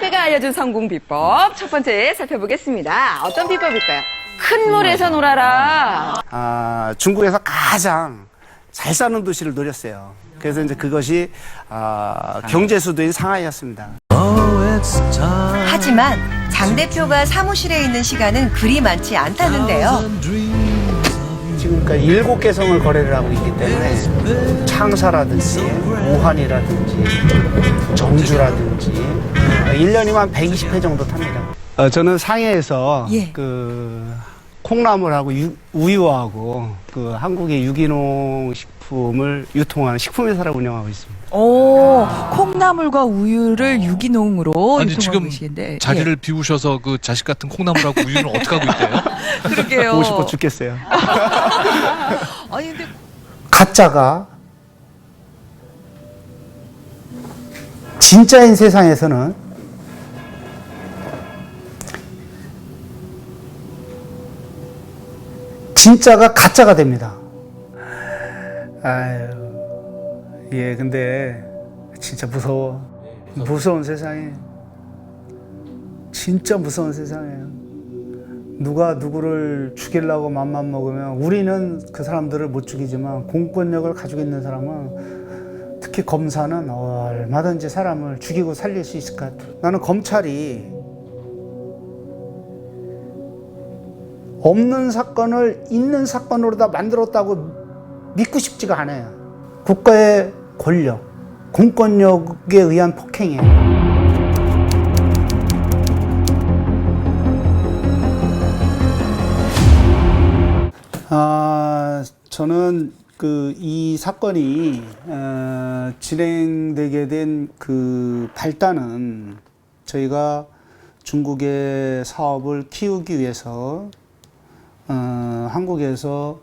택배가 알려준 성공 비법 첫 번째 살펴보겠습니다. 어떤 비법일까요? 큰 물에서 놀아라. 중국에서 가장 잘 사는 도시를 노렸어요. 그래서 이제 그것이 경제 수도인 상하이였습니다. 하지만 장 대표가 사무실에 있는 시간은 그리 많지 않다는데요. 지금 그러니까 7개 성을 거래를 하고 있기 때문에 창사라든지 우한이라든지 정주라든지 1년이면 120회 정도 탑니다. 저는 상해에서 예. 콩나물하고 우유하고 한국의 유기농 식품을 유통하는 식품회사를 운영하고 있습니다. 오, 콩나물과 우유를 유기농으로 아니 유통하고 지금 계시는데 자리를 비우셔서 그 자식 같은 콩나물하고 우유는 어떻게 하고 있대요? 그러게요. 보고 싶어 죽겠어요. 아니 근데 가짜가 진짜인 세상에서는 진짜가 가짜가 됩니다. 아유, 예, 근데 진짜 무서워. 무서운 세상에. 진짜 무서운 세상이에요. 누가 누구를 죽이려고 맘만 먹으면 우리는 그 사람들을 못 죽이지만 공권력을 가지고 있는 사람은 특히 검사는 얼마든지 사람을 죽이고 살릴 수 있을 것 같아요. 나는 검찰이 없는 사건을 있는 사건으로 다 만들었다고 믿고 싶지가 않아요. 국가의 권력, 공권력에 의한 폭행이에요. 저는 이 사건이 진행되게 된 발단은 저희가 중국의 사업을 키우기 위해서 한국에서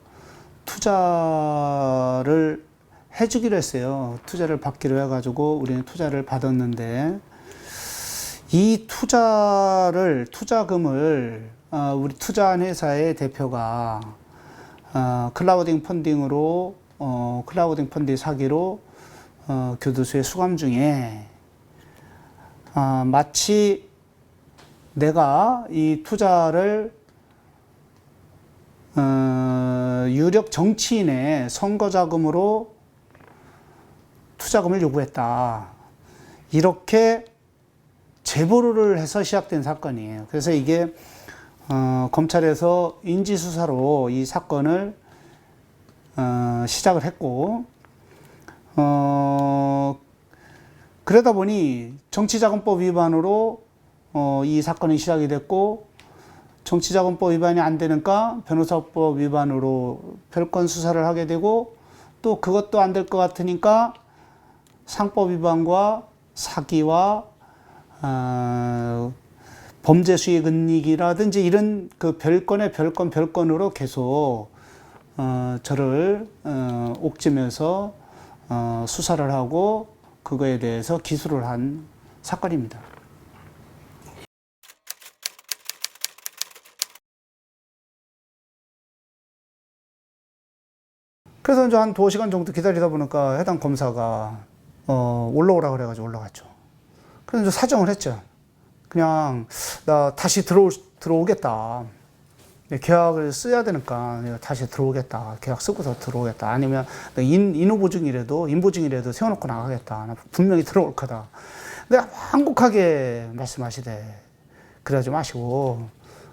투자를 해주기로 했어요. 투자를 받기로 해가지고 우리는 투자를 받았는데 이 투자금을 우리 투자한 회사의 대표가 클라우딩 펀딩으로 클라우딩 펀딩 사기로 교도소에 수감 중에 마치 내가 이 투자를 유력 정치인의 선거 자금으로 투자금을 요구했다. 이렇게 제보를 해서 시작된 사건이에요. 그래서 이게 검찰에서 인지수사로 이 사건을 시작을 했고 그러다 보니 정치자금법 위반으로 이 사건이 시작이 됐고 정치자금법 위반이 안 되니까 변호사법 위반으로 별건 수사를 하게 되고 또 그것도 안 될 것 같으니까 상법 위반과 사기와 범죄 수익 은닉이라든지 이런 별건의 별건으로 계속 저를 옥죄면서 수사를 하고 그거에 대해서 기소를 한 사건입니다. 그래서 이제 한 2시간 정도 기다리다 보니까 해당 검사가 올라오라 그래가지고 올라갔죠. 그래서 이제 사정을 했죠. 그냥 나 다시 들어오겠다. 계약을 써야 되니까 내가 다시 들어오겠다. 계약 쓰고서 들어오겠다. 아니면 인보증이라도 세워놓고 나가겠다. 나 분명히 들어올 거다. 내가 한국하게 말씀하시되 그러지 마시고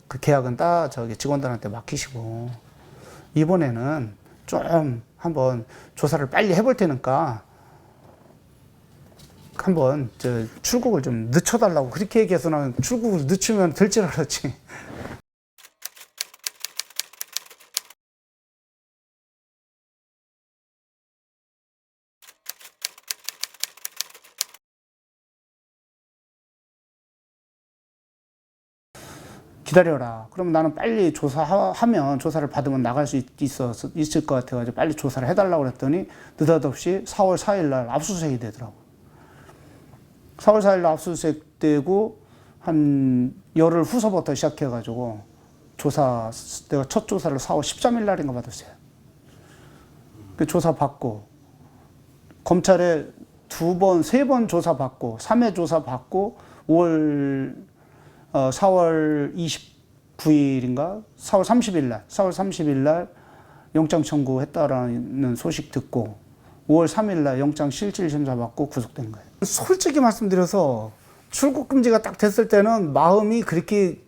그 계약은 다 직원들한테 맡기시고 이번에는 좀 한번 조사를 빨리 해볼 테니까 한번 출국을 좀 늦춰달라고 그렇게 얘기해서 나는 출국을 늦추면 될 줄 알았지. 기다려라. 그러면 나는 빨리 조사를 받으면 나갈 수 있을 것 같아가지고 빨리 조사를 해달라고 그랬더니 느닷없이 4월 4일 날 압수수색이 되더라고. 4월 4일 날 압수수색 되고 한 열흘 후서부터 시작해가지고 내가 첫 조사를 4월 13일 날인가 받았어요. 그 조사 받고 검찰에 2번, 3번 조사 받고 3회 조사 받고 4월 29일인가? 4월 30일 날 영장 청구했다라는 소식 듣고 5월 3일 날 영장 실질 심사 받고 구속된 거예요. 솔직히 말씀드려서 출국 금지가 딱 됐을 때는 마음이 그렇게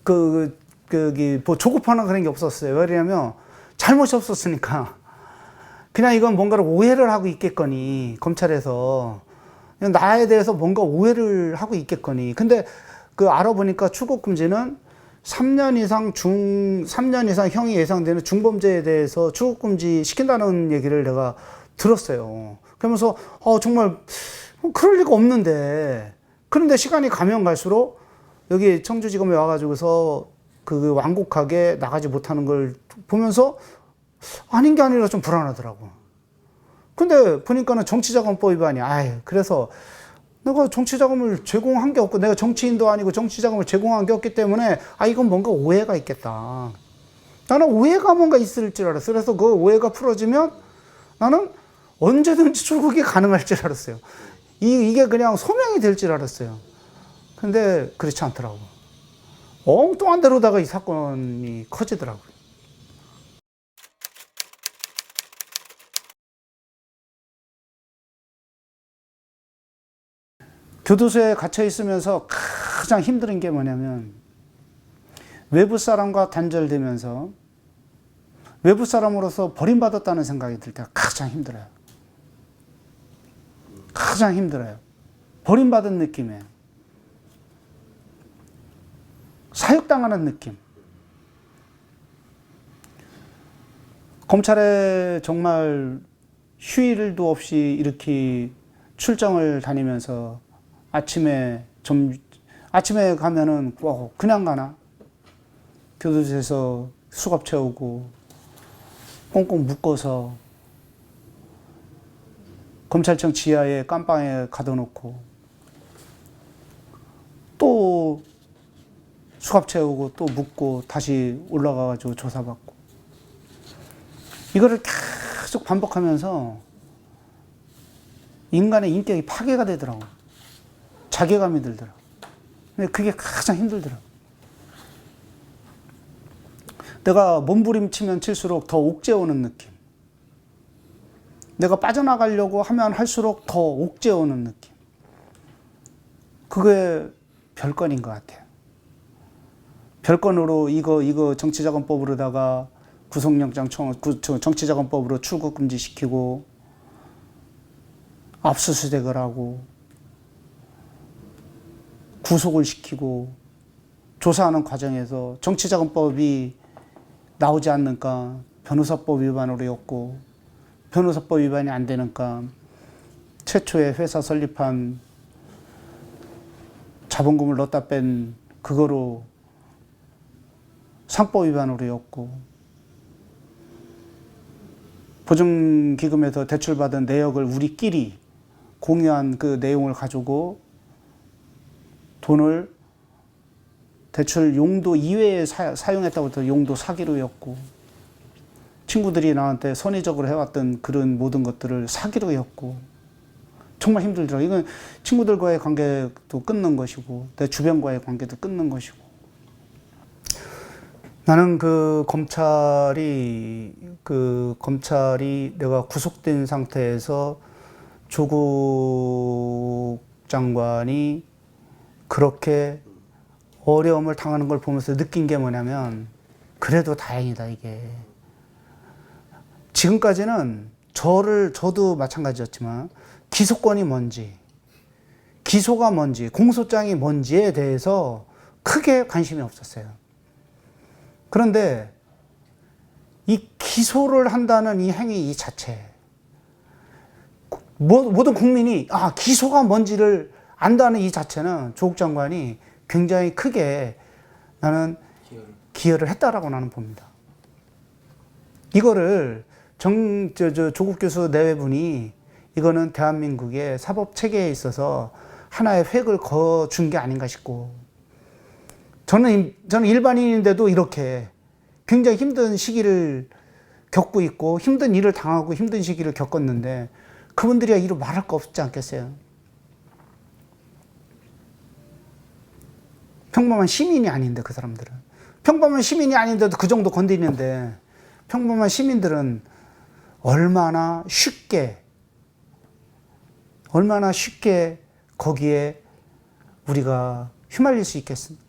뭐 조급하나 그런 게 없었어요. 왜냐면 잘못이 없었으니까. 그냥 이건 뭔가를 오해를 하고 있겠거니, 검찰에서. 그냥 나에 대해서 뭔가 오해를 하고 있겠거니. 근데 알아보니까 출국 금지는 3년 이상 형이 예상되는 중범죄에 대해서 출국 금지 시킨다는 얘기를 내가 들었어요. 그러면서, 정말, 그럴 리가 없는데. 그런데 시간이 가면 갈수록 여기 청주지검에 와가지고서 완곡하게 나가지 못하는 걸 보면서 아닌 게 아니라 좀 불안하더라고. 근데 보니까는 정치자금법 위반이야. 그래서 내가 정치자금을 제공한 게 없고 내가 정치인도 아니고 정치자금을 제공한 게 없기 때문에 이건 뭔가 오해가 있겠다. 나는 오해가 뭔가 있을 줄 알았어. 그래서 그 오해가 풀어지면 나는 언제든지 출국이 가능할 줄 알았어요. 이게 그냥 소명이 될 줄 알았어요. 근데 그렇지 않더라고. 엉뚱한 데로다가 이 사건이 커지더라고요. 교도소에 갇혀 있으면서 가장 힘든 게 뭐냐면 외부 사람과 단절되면서 외부 사람으로서 버림받았다는 생각이 들 때가 가장 힘들어요. 가장 힘들어요. 버림받은 느낌에 사육당하는 느낌. 검찰에 정말 휴일도 없이 이렇게 출장을 다니면서 아침에 가면은 그냥 가나? 교도소에서 수갑 채우고 꽁꽁 묶어서 검찰청 지하에 깜방에 가둬놓고 또 수갑 채우고 또 묶고 다시 올라가가지고 조사받고 이거를 계속 반복하면서 인간의 인격이 파괴가 되더라고. 자괴감이 들더라고. 근데 그게 가장 힘들더라고. 내가 몸부림치면 칠수록 더 옥죄오는 느낌. 내가 빠져나가려고 하면 할수록 더 옥죄오는 느낌. 그게 별건인 것 같아요. 별건으로 이거 정치자금법으로다가 구속영장 정치자금법으로 출국 금지시키고 압수수색을 하고 구속을 시키고 조사하는 과정에서 정치자금법이 나오지 않는가 변호사법 위반으로 였고 변호사법 위반이 안 되니까 최초에 회사 설립한 자본금을 넣었다 뺀 그거로 상법 위반으로 였고 보증기금에서 대출받은 내역을 우리끼리 공유한 그 내용을 가지고 돈을 대출 용도 이외에 사용했다고 용도 사기로였고 친구들이 나한테 선의적으로 해왔던 그런 모든 것들을 사기로였고 정말 힘들더라고요. 이건 친구들과의 관계도 끊는 것이고 내 주변과의 관계도 끊는 것이고 나는 검찰이 내가 구속된 상태에서 조국 장관이 그렇게 어려움을 당하는 걸 보면서 느낀 게 뭐냐면 그래도 다행이다 이게. 지금까지는 저도 마찬가지였지만 기소권이 뭔지 기소가 뭔지 공소장이 뭔지에 대해서 크게 관심이 없었어요. 그런데 이 기소를 한다는 이 행위 이 자체 모든 국민이 기소가 뭔지를 안다는 이 자체는 조국 장관이 굉장히 크게 나는 기여를 했다라고 나는 봅니다. 이거를 조국 교수 내외분이 이거는 대한민국의 사법 체계에 있어서 하나의 획을 그어준 게 아닌가 싶고 저는 일반인인데도 이렇게 굉장히 힘든 시기를 겪고 있고 힘든 일을 당하고 힘든 시기를 겪었는데 그분들이야 이루 말할 거 없지 않겠어요? 평범한 시민이 아닌데 그 사람들은. 평범한 시민이 아닌데도 그 정도 건드리는데 평범한 시민들은 얼마나 쉽게 거기에 우리가 휘말릴 수 있겠습니까?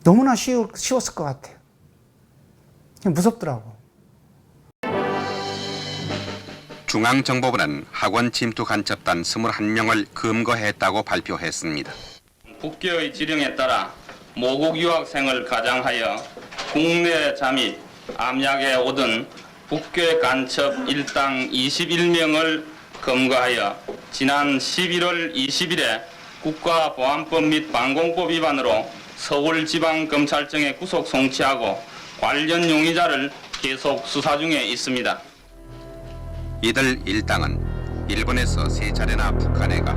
너무나 쉬웠을 것 같아요. 그냥 무섭더라고. 중앙정보부는 학원 침투 간첩단 21명을 검거했다고 발표했습니다. 국교의 지령에 따라 모국 유학생을 가장하여 국내 잠입, 암약에 오던 국교 간첩 일당 21명을 검거하여 지난 11월 20일에 국가보안법 및 방공법 위반으로 서울지방검찰청에 구속 송치하고 관련 용의자를 계속 수사 중에 있습니다. 이들 일당은 일본에서 3차례나 북한에 가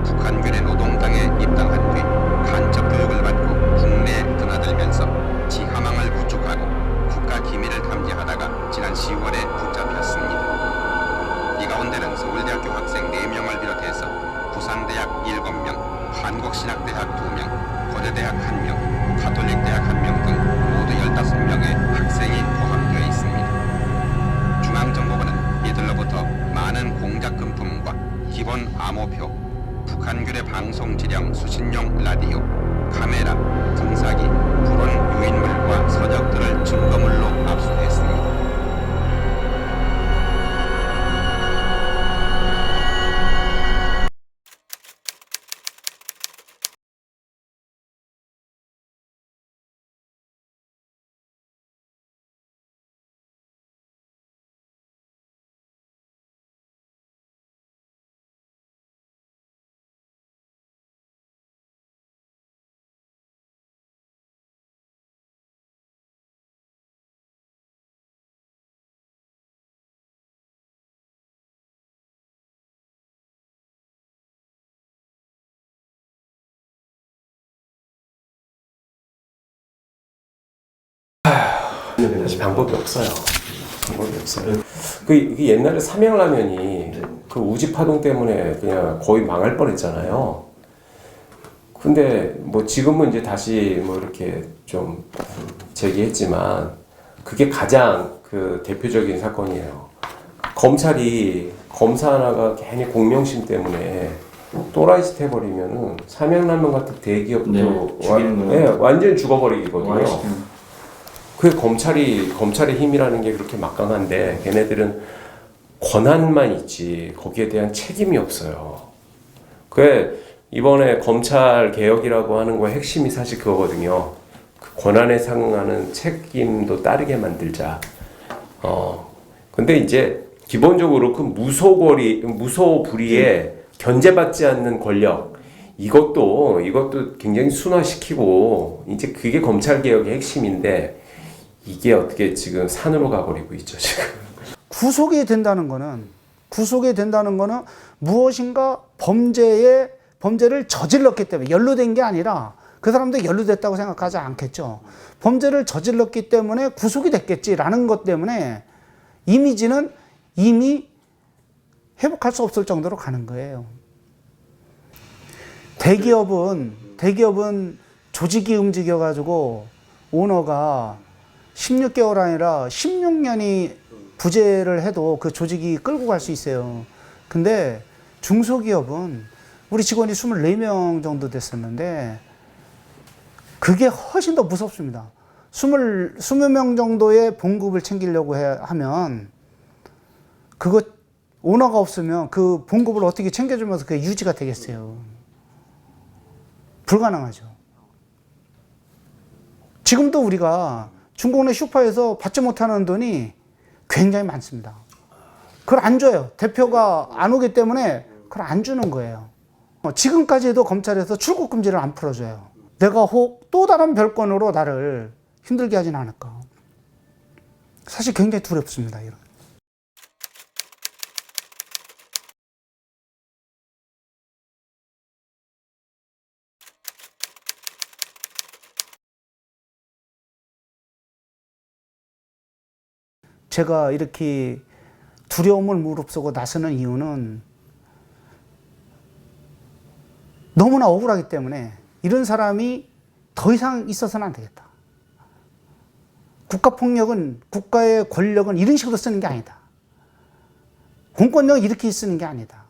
북한군의 노동당에 입당한 뒤 간첩 교육을 받고 국내에 드나들면서 지하망을 구축하고 국가 기밀을 탐지하다가 지난 10월에 붙잡혔습니다. 이 가운데는 서울대학교 학생 4명을 비롯해서 부산대학 7명, 한국신학대학 2명, 고려대학 1명, 가톨릭대학 1명 등 모두 15명의 학생이 포함되어 있습니다. 중앙정보부는 이들로부터 많은 공작금품과 기본 암호표, 북한군의 방송지령 수신용 라디오, 카메라, 등사기, 불온 유인물과 서적들을 증거물로 압수했습니다. 사실 방법이 없어요. 그 옛날에 삼양라면이 그 우지 파동 때문에 그냥 거의 망할 뻔했잖아요. 근데 뭐 지금은 이제 다시 뭐 이렇게 좀 재개했지만 그게 가장 그 대표적인 사건이에요. 검찰이 검사 하나가 괜히 공명심 때문에 또라이 짓 해버리면은 삼양라면 같은 대기업도 완전히 죽어버리거든요. 그 검찰의 힘이라는 게 그렇게 막강한데 걔네들은 권한만 있지 거기에 대한 책임이 없어요. 그 이번에 검찰 개혁이라고 하는 거의 핵심이 사실 그거거든요. 그 권한에 상응하는 책임도 따르게 만들자. 근데 이제 기본적으로 그 무소불위에 견제받지 않는 권력 이것도 굉장히 순화시키고 이제 그게 검찰 개혁의 핵심인데. 이게 어떻게 지금 산으로 가버리고 있죠, 지금. 구속이 된다는 거는 무엇인가 범죄를 저질렀기 때문에 연루된 게 아니라 그 사람도 연루됐다고 생각하지 않겠죠. 범죄를 저질렀기 때문에 구속이 됐겠지라는 것 때문에 이미지는 이미 회복할 수 없을 정도로 가는 거예요. 대기업은 조직이 움직여가지고 오너가 16개월 아니라 16년이 부재를 해도 그 조직이 끌고 갈 수 있어요. 근데 중소기업은 우리 직원이 24명 정도 됐었는데 그게 훨씬 더 무섭습니다. 20명 정도의 봉급을 챙기려고 하면 그거 오너가 없으면 그 봉급을 어떻게 챙겨주면서 그게 유지가 되겠어요. 불가능하죠. 지금도 우리가 중국 내 슈퍼에서 받지 못하는 돈이 굉장히 많습니다. 그걸 안 줘요. 대표가 안 오기 때문에 그걸 안 주는 거예요. 지금까지도 검찰에서 출국 금지를 안 풀어줘요. 내가 혹 또 다른 별건으로 나를 힘들게 하진 않을까. 사실 굉장히 두렵습니다. 이런. 제가 이렇게 두려움을 무릅쓰고 나서는 이유는 너무나 억울하기 때문에 이런 사람이 더 이상 있어서는 안 되겠다. 국가폭력은, 국가의 권력은 이런 식으로 쓰는 게 아니다. 공권력은 이렇게 쓰는 게 아니다.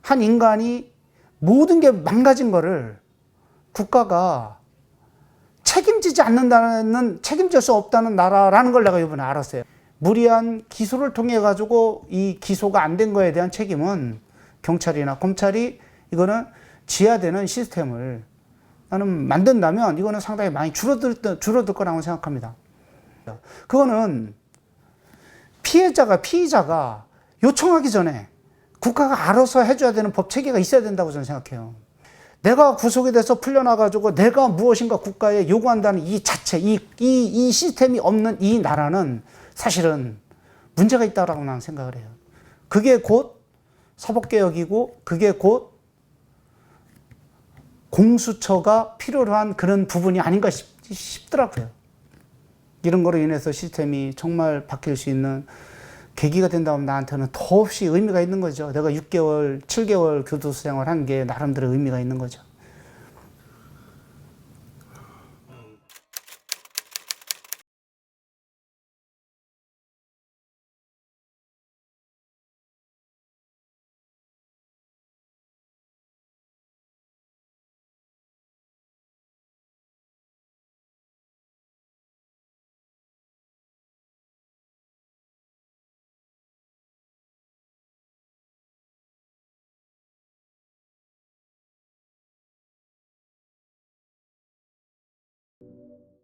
한 인간이 모든 게 망가진 거를 국가가 책임지지 않는다는, 책임질 수 없다는 나라라는 걸 내가 이번에 알았어요. 무리한 기소를 통해 가지고 이 기소가 안 된 거에 대한 책임은 경찰이나 검찰이 이거는 지어야 되는 시스템을 나는 만든다면 이거는 상당히 많이 줄어들 거라고 생각합니다. 그거는 피의자가 요청하기 전에 국가가 알아서 해줘야 되는 법 체계가 있어야 된다고 저는 생각해요. 내가 구속이 돼서 풀려나가지고 내가 무엇인가 국가에 요구한다는 이 자체, 이 시스템이 없는 이 나라는 사실은 문제가 있다라고 나는 생각을 해요. 그게 곧 사법개혁이고 그게 곧 공수처가 필요로 한 그런 부분이 아닌가 싶더라고요. 이런 거로 인해서 시스템이 정말 바뀔 수 있는 계기가 된다면 나한테는 더없이 의미가 있는 거죠. 내가 6개월, 7개월 교도소 생활 한 게 나름대로 의미가 있는 거죠.